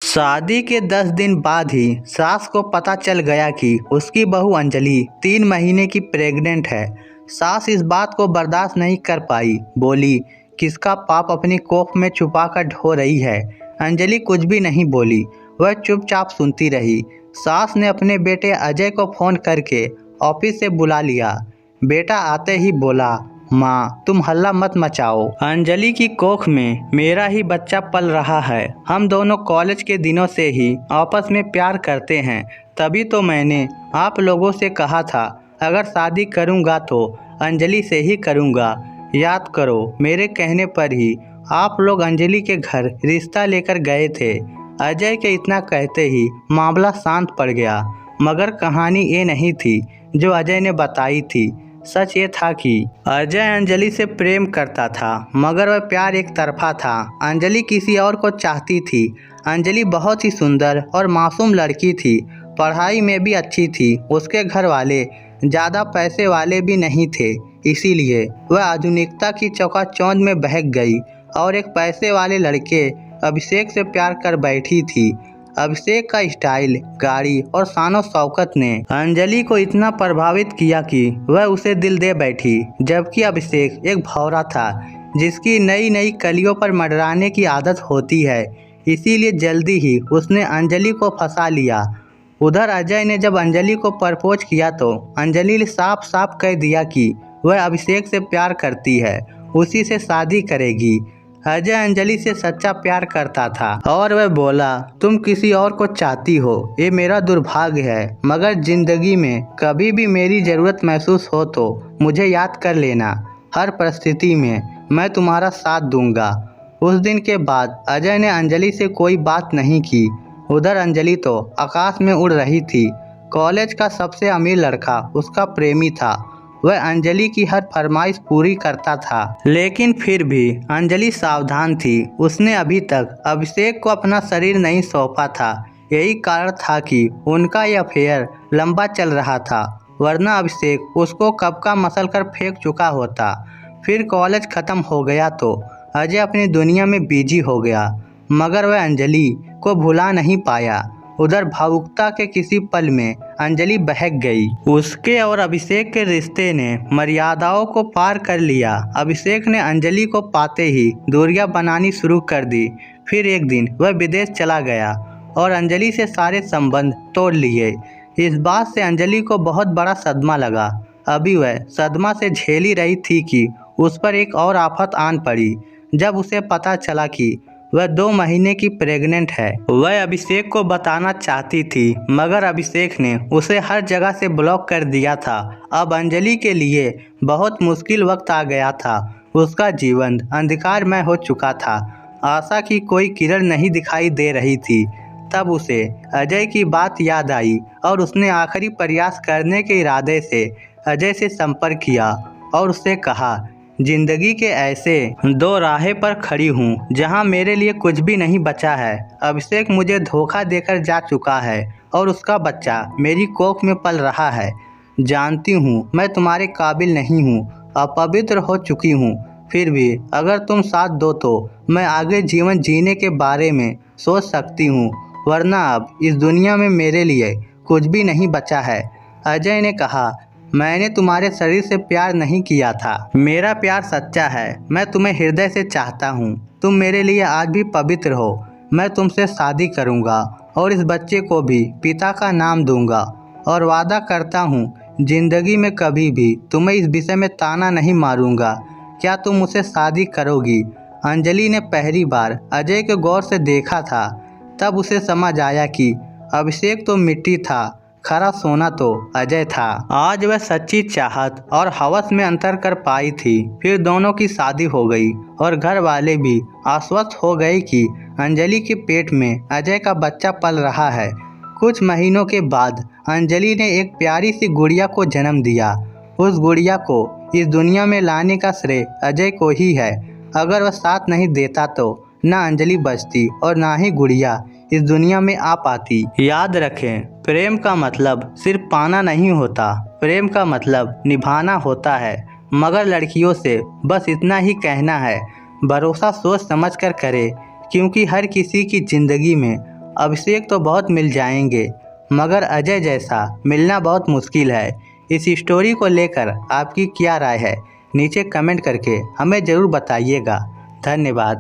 शादी के 10 दिन बाद ही सास को पता चल गया कि उसकी बहू अंजलि 3 महीने की प्रेग्नेंट है। सास इस बात को बर्दाश्त नहीं कर पाई, बोली, किसका पाप अपनी कोख में छुपा कर ढो रही है। अंजलि कुछ भी नहीं बोली, वह चुपचाप सुनती रही। सास ने अपने बेटे अजय को फ़ोन करके ऑफिस से बुला लिया। बेटा आते ही बोला, माँ तुम हल्ला मत मचाओ, अंजलि की कोख में मेरा ही बच्चा पल रहा है। हम दोनों कॉलेज के दिनों से ही आपस में प्यार करते हैं, तभी तो मैंने आप लोगों से कहा था अगर शादी करूँगा तो अंजलि से ही करूँगा। याद करो, मेरे कहने पर ही आप लोग अंजलि के घर रिश्ता लेकर गए थे। अजय के इतना कहते ही मामला शांत पड़ गया, मगर कहानी ये नहीं थी जो अजय ने बताई थी। सच ये था कि अजय अंजलि से प्रेम करता था, मगर वह प्यार एक तरफा था। अंजलि किसी और को चाहती थी। अंजलि बहुत ही सुंदर और मासूम लड़की थी, पढ़ाई में भी अच्छी थी। उसके घर वाले ज़्यादा पैसे वाले भी नहीं थे, इसीलिए वह आधुनिकता की चकाचौंध में बहक गई और एक पैसे वाले लड़के अभिषेक से प्यार कर बैठी थी। अभिषेक का स्टाइल, गाड़ी और शानो शौकत ने अंजलि को इतना प्रभावित किया कि वह उसे दिल दे बैठी। जबकि अभिषेक एक भौरा था जिसकी नई नई कलियों पर मंडराने की आदत होती है, इसीलिए जल्दी ही उसने अंजलि को फंसा लिया। उधर अजय ने जब अंजलि को प्रपोज किया तो अंजलि ने साफ साफ कह दिया कि वह अभिषेक से प्यार करती है, उसी से शादी करेगी। अजय अंजलि से सच्चा प्यार करता था और वह बोला, तुम किसी और को चाहती हो, ये मेरा दुर्भाग्य है, मगर जिंदगी में कभी भी मेरी ज़रूरत महसूस हो तो मुझे याद कर लेना। हर परिस्थिति में मैं तुम्हारा साथ दूंगा। उस दिन के बाद अजय ने अंजलि से कोई बात नहीं की। उधर अंजलि तो आकाश में उड़ रही थी। कॉलेज का सबसे अमीर लड़का उसका प्रेमी था। वह अंजलि की हर फरमाइश पूरी करता था, लेकिन फिर भी अंजलि सावधान थी। उसने अभी तक अभिषेक को अपना शरीर नहीं सौंपा था। यही कारण था कि उनका यह अफेयर लंबा चल रहा था, वरना अभिषेक उसको कब का मसल कर फेंक चुका होता। फिर कॉलेज ख़त्म हो गया तो अजय अपनी दुनिया में बिजी हो गया, मगर वह अंजलि को भुला नहीं पाया। उधर भावुकता के किसी पल में अंजलि बहक गई। उसके और अभिषेक के रिश्ते ने मर्यादाओं को पार कर लिया। अभिषेक ने अंजलि को पाते ही दूरियां बनानी शुरू कर दी। फिर एक दिन वह विदेश चला गया और अंजलि से सारे संबंध तोड़ लिए। इस बात से अंजलि को बहुत बड़ा सदमा लगा। अभी वह सदमा से झेल ही रही थी कि उस पर एक और आफत आन पड़ी। जब उसे पता चला कि वह 2 महीने की प्रेग्नेंट है। वह अभिषेक को बताना चाहती थी, मगर अभिषेक ने उसे हर जगह से ब्लॉक कर दिया था। अब अंजलि के लिए बहुत मुश्किल वक्त आ गया था। उसका जीवन अंधकारमय हो चुका था। आशा की कोई किरण नहीं दिखाई दे रही थी। तब उसे अजय की बात याद आई और उसने आखिरी प्रयास करने के इरादे से अजय से संपर्क किया और उससे कहा, जिंदगी के ऐसे 2 राहें पर खड़ी हूँ जहाँ मेरे लिए कुछ भी नहीं बचा है। अभिषेक मुझे धोखा देकर जा चुका है और उसका बच्चा मेरी कोख में पल रहा है। जानती हूँ मैं तुम्हारे काबिल नहीं हूँ, अपवित्र हो चुकी हूँ, फिर भी अगर तुम साथ दो तो मैं आगे जीवन जीने के बारे में सोच सकती हूँ, वरना अब इस दुनिया में मेरे लिए कुछ भी नहीं बचा है। अजय ने कहा, मैंने तुम्हारे शरीर से प्यार नहीं किया था, मेरा प्यार सच्चा है। मैं तुम्हें हृदय से चाहता हूँ। तुम मेरे लिए आज भी पवित्र हो। मैं तुमसे शादी करूँगा और इस बच्चे को भी पिता का नाम दूँगा और वादा करता हूँ जिंदगी में कभी भी तुम्हें इस विषय में ताना नहीं मारूँगा। क्या तुम मुझसे शादी करोगी? अंजलि ने पहली बार अजय को गौर से देखा था। तब उसे समझ आया कि अभिषेक तो मिट्टी था, खरा सोना तो अजय था। आज वह सच्ची चाहत और हवस में अंतर कर पाई थी। फिर दोनों की शादी हो गई और घर वाले भी आश्वस्त हो गए कि अंजलि के पेट में अजय का बच्चा पल रहा है। कुछ महीनों के बाद अंजलि ने एक प्यारी सी गुड़िया को जन्म दिया। उस गुड़िया को इस दुनिया में लाने का श्रेय अजय को ही है। अगर वह साथ नहीं देता तो ना अंजलि बचती और ना ही गुड़िया इस दुनिया में आ पाती। याद रखें, प्रेम का मतलब सिर्फ पाना नहीं होता, प्रेम का मतलब निभाना होता है। मगर लड़कियों से बस इतना ही कहना है, भरोसा सोच समझ कर करे, क्योंकि हर किसी की ज़िंदगी में अभिषेक तो बहुत मिल जाएंगे, मगर अजय जैसा मिलना बहुत मुश्किल है। इस स्टोरी को लेकर आपकी क्या राय है? नीचे कमेंट करके हमें ज़रूर बताइएगा। धन्यवाद।